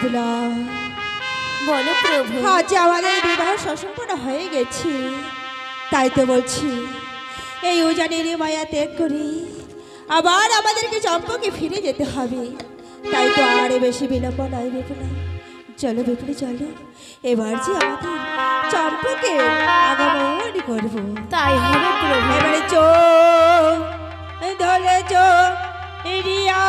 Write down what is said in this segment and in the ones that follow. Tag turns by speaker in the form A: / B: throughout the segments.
A: বিপুলা,
B: বলো প্রভু।
A: আজ আমাদের বিবাহ সম্পন্ন হয়ে গেছে, তাই তো বলছি এই উজানের মায়া ত্যাগ করে আবার আমাদেরকে চম্পকে ফিরে যেতে হবে। তাই তো আর বেশি বিলম্ব নয় বিপুলা, চলো বিপুলি চলো, এবার যে আমাদের চম্পকে আগমন করব।
B: তাই হবে প্রভু।
A: এবারে চো ধলে চো রিয়া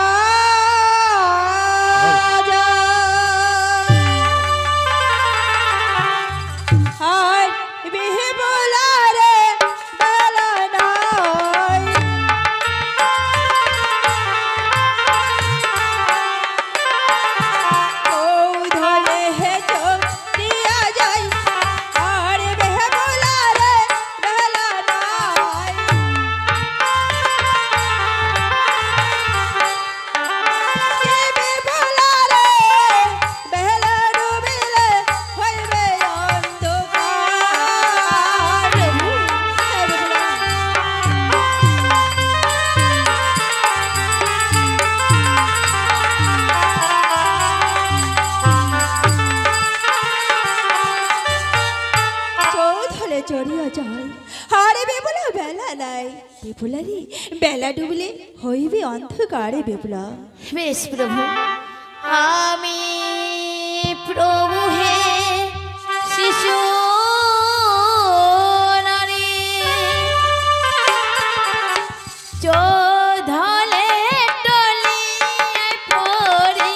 A: বেলা ডুবলে হইবে অন্ধকারে বিপুলা।
B: বেশ প্রভু। আমি প্রভু হে শিশু নারী চোধলে টলিয়ায় পড়ি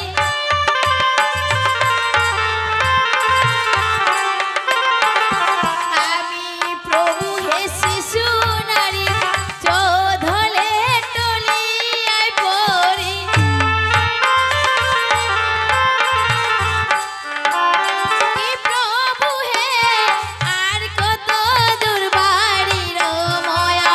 B: আমি প্রভু হে শিশু নারী চোধলে টলিয়ায় পড়ি কি প্রভু হে আর কত দূর বাড়ির ময়া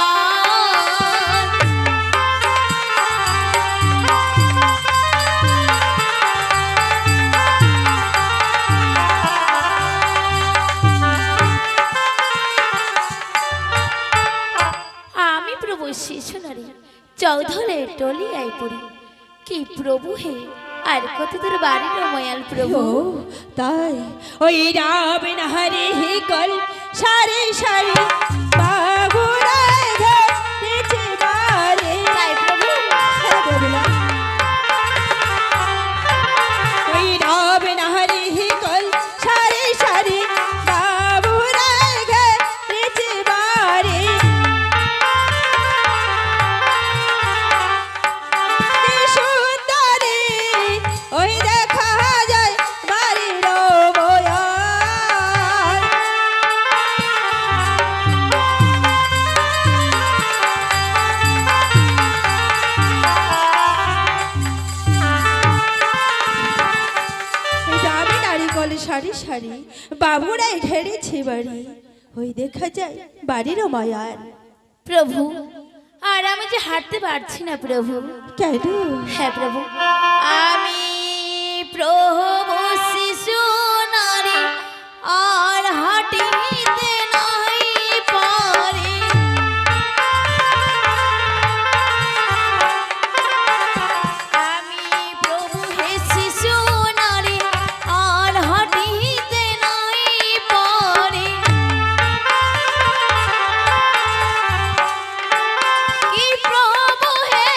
B: আমি প্রভু শিশু নারী চৌধলে টলিয়ায় পড়ি কি প্রভু হে আর কত দূর বাড়ির ময়াল প্রভু।
A: ও তাই ওই রাব নাহারে হে কল সারে সারে বাগুড়ায় ঘেটেছে বারে।
B: তাই প্রভু।
A: হ্যাঁ বিপুলা, ওই রাব নাহারে হে কল সারে সারে বাগুড়ায় ঘেটেছে বারে। কি সুন্দরী ওই দেখা যায় বাড়ির বয়ান। দামি নারিকল সারি সারি বাবুরাই ঘেরেছে বাড়ি, ওই দেখা যায় বাড়ির মায়ান।
B: প্রভু আর আমি যে হাঁটতে পারছি না প্রভু।
A: কেন?
B: হ্যাঁ প্রভু। আমি প্রভু শিশু নারী আর হাঁটিতে নাই পারি আমি প্রভু হে শিশু নারী আর হাঁটিতে নাই পারি কি প্রভু হে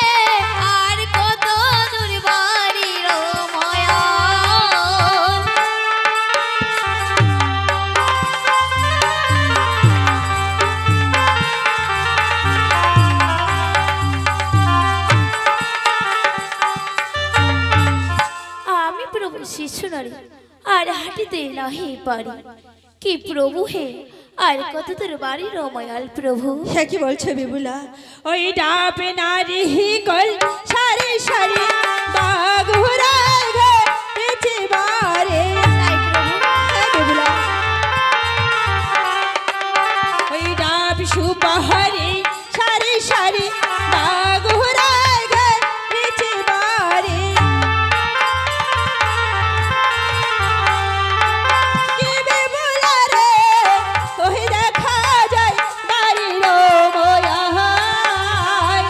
B: আর কত দূর বাড়ির ময়া আমি প্রভু শিশু নারী আর হাঁটিতে নাহি পারি কি প্রভু হে আর কত দূর বাড়ির ময়াল প্রভু।
A: হ্যাঁ কি বলছো বিপুলা? ওই ডাবে নারী কল সারি সারি বাগুড়ায় ঘেটেছে বারে।
B: তাই প্রভু।
A: হ্যাঁ বিপুলা, ওই ডাব সুপাহারি সারি সারি বাগুড়ায় ঘেটেছে বারে। কি বিপুলা রে ওই দেখা যায় বাড়ির বয়ান।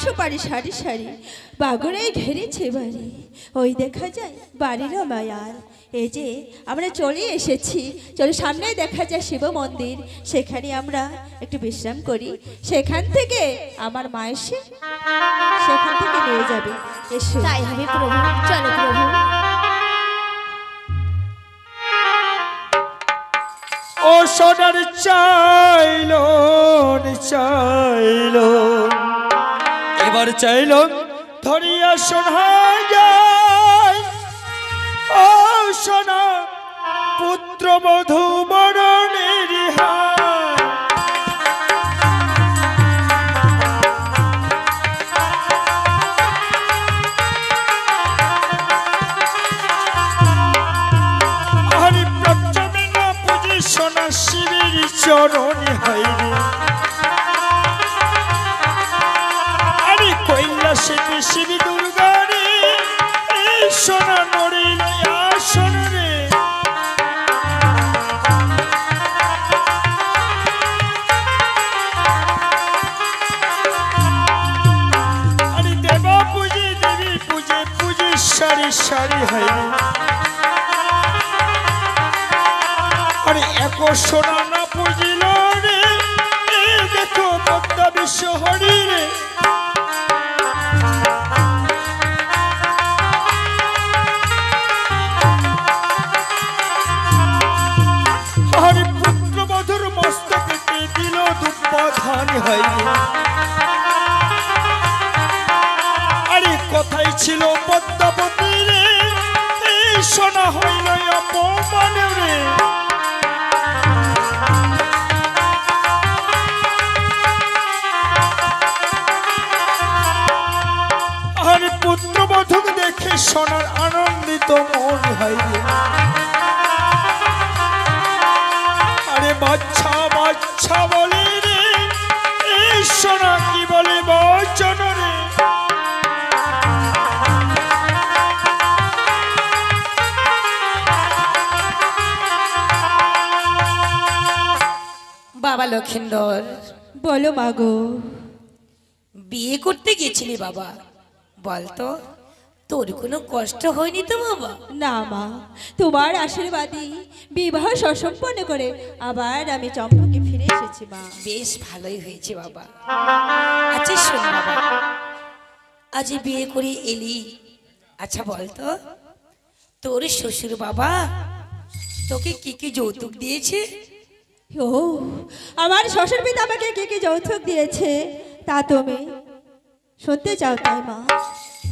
A: সুপারি সারি সারি বাগুড়ায় ঘেরেছে বাড়ি, ওই দেখা যায় বাড়িরও মায়ার। এই যে আমরা চলে এসেছি, চলো সামনে দেখা যায় শিব মন্দির, সেখানে আমরা একটু বিশ্রাম করি, সেখান থেকে আমার মা এসে সেখান থেকে নিয়ে যাবে। এসো।
B: তাই হবে প্রভু, চলো প্রভু।
C: ও সোনার চাইলো চাইলো, এবার চাইলো ধরিয়া সোনা যায়। ও সোনা পুত্র বধূ বরণের হার, হরি প্রথমে না পুজি সোনা শিবের চরণে হইরে। আরে কৈলাসে শিব দুর্গারে এই সোনা নড়িল আসন রে। আরে দেবা পুজে দেবী পুজে পুজে সারি সারি হইরে। আরে এক সোনা না পুজিল রে, এই দেখো পদ্মা বিশ্ব হরি রে। হরি পুত্র বধুর মস্তকে দিল দুঃপাধান হইরে। আরে কোথায় ছিল পদ্মাবতী রে, এই সোনা হইল অপমান রে। আর পুত্রবধূক দেখে সোনার আনন্দিত মন হইবে। আরে বাচ্চা বাচ্চা বলে রে, এই সোনা কি বলে বচন রে।
D: বাবা লক্ষিন্দর,
A: বলো মাগো।
D: বিয়ে করতে গেছিলি বাবা, বলতো তোর কোনো কষ্ট হয়নি তো বাবা?
A: না মা, তোমার আশীর্বাদে বিবাহ সুসম্পন্ন করে আবার আমি চম্পকে ফিরে এসেছি মা।
D: বেশ ভালোই হয়েছে বাবা। আচ্ছা শোন বাবা, আজ বিয়ে করে এলি, আচ্ছা বলতো তোর শ্বশুর বাবা তোকে কি কি যৌতুক দিয়েছে?
A: ও, আমার শ্বশুর পিতা আমাকে কি কি যৌতুক দিয়েছে তা তুমি শুনতে চাও তাই মা?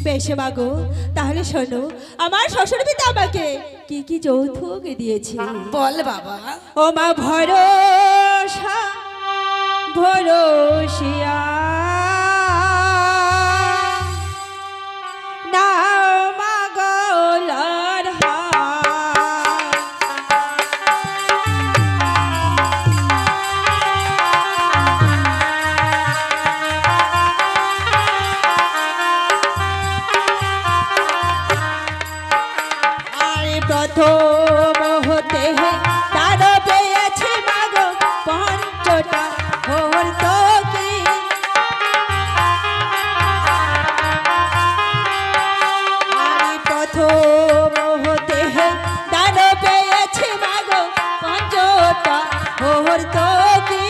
A: বেশ মাগো, তাহলে শোনো আমার শ্বশুর পিতা আমাকে কি কি যৌতুক দিয়েছে।
D: বল বাবা।
A: ও মা ভরসা ভরসিয়া না মা গলার প্রথম হতে তার পেয়েছে মাগো পঞ্চটা হর্তকি। প্রথম হতে তার পেয়েছে মাগো পঞ্চটা হর্তকি।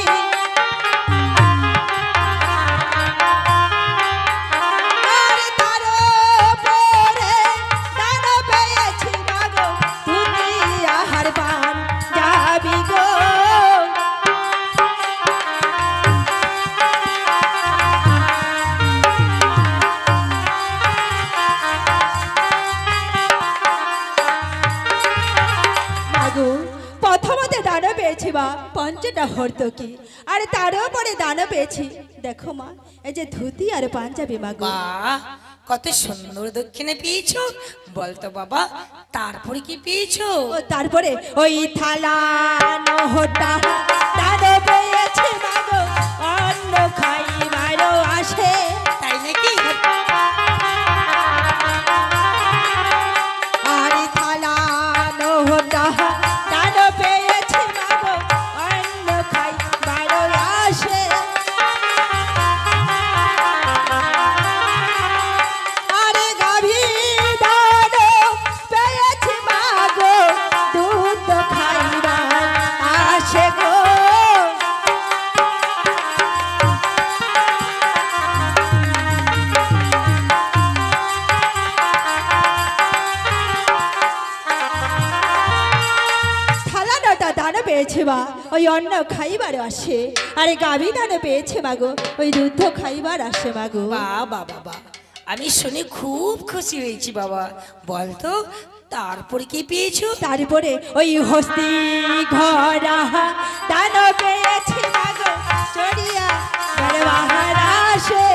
A: প্রথমতে দান পেয়েছি মা পঞ্চটা হর্তকি, আর তারও পরে দান পেয়েছি দেখো মা এই যে ধুতি আর পাঞ্জাবি মা গো।
D: বাহ, কত সুন্দর দক্ষিণে পেয়েছো, বলতো বাবা তারপরে কি পেয়েছো?
A: ও তারপরে ওই থালা নহটা দান পেয়েছি মা গো, অন্ন খাইবারও আসে।
D: তাই নাকি?
A: আর থালা নহটা দান পেয়েছি মা গো, অন্ন খাইবারও আসে। মাতা দান পেয়েছে মা ওই অন্ন খাইবার আসে, আরে গাভী দান পেয়েছে মাগো ওই দুধ খাইবার আসে মাগো।
D: বাবা বাবা, আমি শুনে খুব খুশি হয়েছি বাবা। বলতো তারপরে কি পেয়েছো?
A: তারপরে ওই হস্তি ঘরা দান পেয়েছে মাগো চড়িয়া দরবার আসে,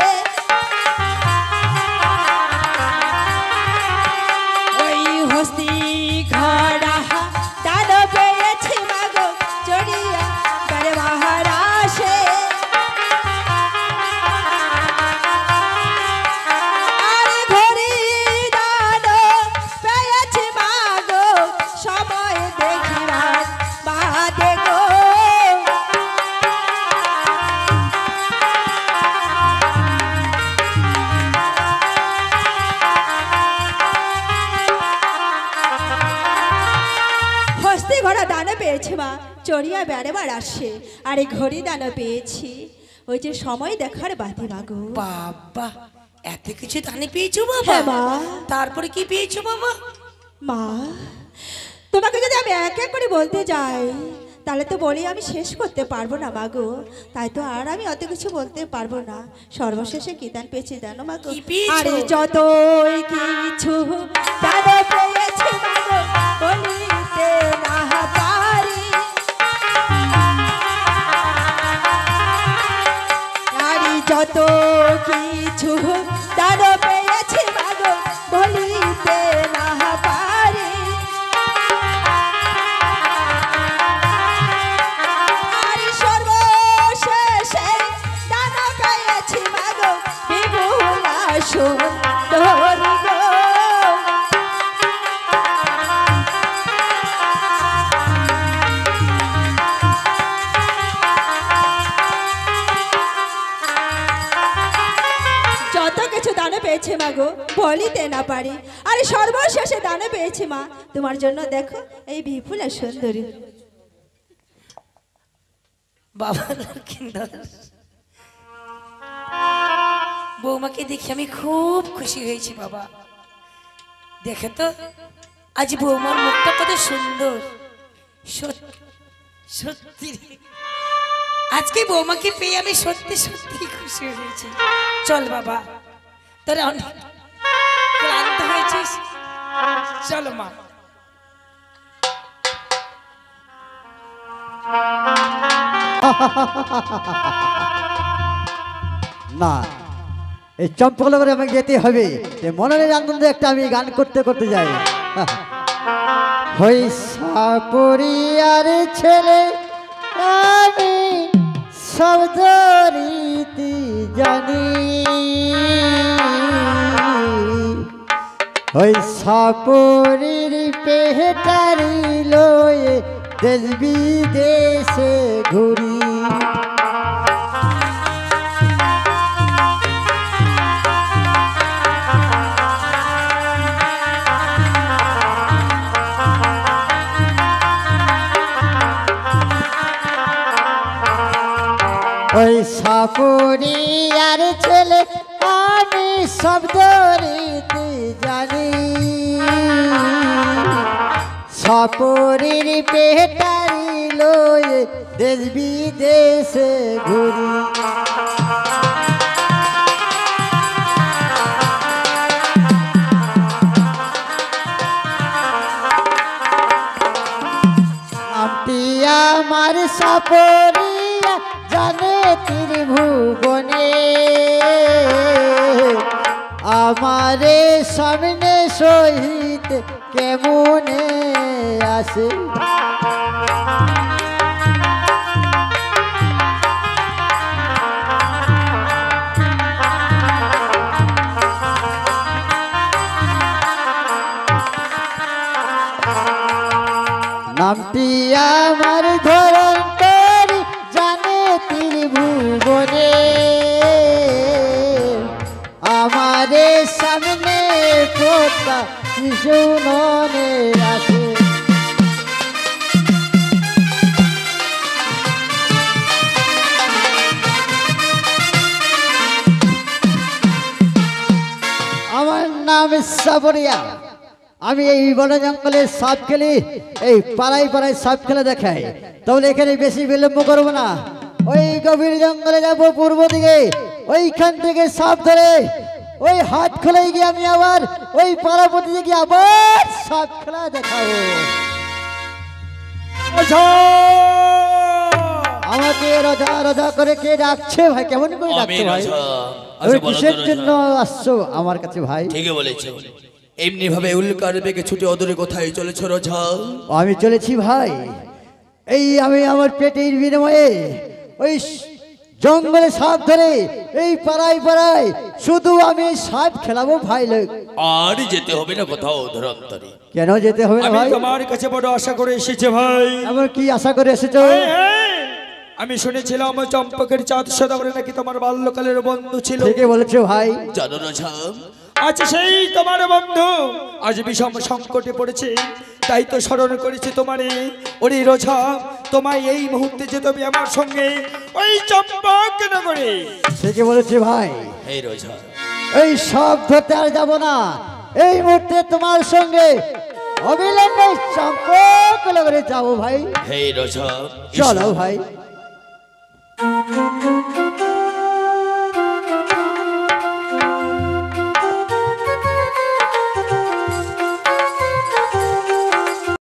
A: ওই হস্তি ঘরা দান পেয়েছে মাগো চড়িয়া দরবার আসে। আরে ঘড়ি দান পেয়েছে মাগো সময় দেখিবার বাদে গো। হস্তি ঘোড়া দানা পেয়েছে মা চড়িয়া বেড়াবার আসে, আরে ঘড়ি দানা পেয়েছি ওই যে সময় দেখার বাতি মাগো।
D: বাবা, এত কিছু দানে পেয়েছো বাবা?
A: হ্যাঁ মা।
D: তারপরে কি পেয়েছো বাবা?
A: মা তোমাকে যদি আমি এক এক করে বলতে যাই তাহলে তো বলি আমি শেষ করতে পারবো না মাগো, তাই তো আর আমি অত কিছু বলতে পারবো না। সর্বশেষে কি দান পেয়েছি জানো মাগো?
D: কি পেয়েছো?
A: আরে যতই কিছু দান পেয়েছি মাগো বলিতে না পারি, আরে যত কিছু দান পেয়েছি মাগো বলিতে না পারি। আরে সর্বশেষে দান পেয়েছি মাগো বিপুল সুন্দরী গো। যত কিছু দানে পেয়েছে মাগো বলিতে না পারি, আরে সর্বশেষে দানে পেয়েছি মা তোমার জন্য দেখো এই বিপুল সুন্দরী।
D: বাবা লক্ষ্মীন্দর, বৌমাকে দেখে আমি খুব খুশি হয়েছি বাবা। দেখে তো আজ বৌমার মুখটা কত সুন্দর। সত্যি আজকে বৌমাকে পেয়ে আমি সত্যি সত্যি খুশি হয়েছি। চল বাবা, তোরা অনেক ক্লান্ত হয়েছিস, চলো মা।
E: না, এই চম্পকলা করে আমাকে যেতে হবে। মনের আনন্দে একটা আমি গান করতে করতে যাই। হই সাপরিয়ার ছেলে আমি শব্দ রীতি জানি, ওই সাপরির পেহটারি লয়ে দেশ বিদেশে ঘুরি। ওই সাপুরিয়ার ছেলে আমি শব্দ রীতি জানি, সাপুরির পেটারি লয়ে দেশ বিদেশে ঘুরি। নামটি আমার সাপুরিয়া জানে ত্রিভুবনে, আমারে সামনে সহিত কেমনে আসে। নামটি আমার ধরন্তরি জানে ত্রিভুবনে, আমারে সামনে পোতা শিশুননে আসে। আমার নাম সাবরিয়া, আমি এই বন জঙ্গলে সাপ খেলি, এই পাড়ায় পাড়ায় সাপ খেলা দেখাই, তাহলে এখানে বেশি বিলম্ব করবো না। ওই গভীর জঙ্গলে যাবো পূর্ব দিকে, ওইখান থেকে সাপ ধরে ওই হাত খোলাই গিয়ে আমি আবার ওই পাড়াপতি গিয়ে আবার সাপ খেলা দেখাবো। আমাকে রাজা রাজা করে কে ডাকছে ভাই? কেমন করে ডাকছে ভাই? তুমি কিসের জন্য আসছো আমার কাছে ভাই?
F: ঠিকই বলেছো, এমনি ভাবে উল্কার বেগে ছুটে অদূরে কোথায় চলেছো রাজা?
E: আমি চলেছি ভাই, এই আমি আমার পেটের বিনিময়ে ওই জঙ্গলে সাপ ধরে এই পাড়ায় পাড়ায় শুধু আমি সাপ খেলাবো ভাই লোক।
F: আর যেতে হবে না কোথাও ধরন্তরে।
E: কেন যেতে হবে না
C: আমি
E: ভাই?
C: তোমার কাছে বড় আশা করে এসেছি ভাই।
E: আমার কি আশা করে এসেছো?
C: আমি শুনেছিলাম চম্পকের চাঁদ সদাগরে নাকি তোমার বাল্যকালের বন্ধু ছিল।
E: ঠিকই বলেছো ভাই।
F: জানো রাজা,
C: আচ্ছা সেই তোমার বন্ধু আজ বিষম সংকটে পড়েছে, তাই তো স্মরণ করেছি তোমারে। ওরে রোজা, তোমায় এই মুহূর্তে যেতে হবে আমার সঙ্গে ওই চম্পক নগরে।
E: ঠিকই বলেছি ভাই।
F: এই রোজা,
E: এই সব ধরতে আর যাবো না, এই মুহূর্তে তোমার সঙ্গে অবিলম্বে চম্পক নগরে যাবো ভাই।
F: হে রোজা,
E: চলো ভাই।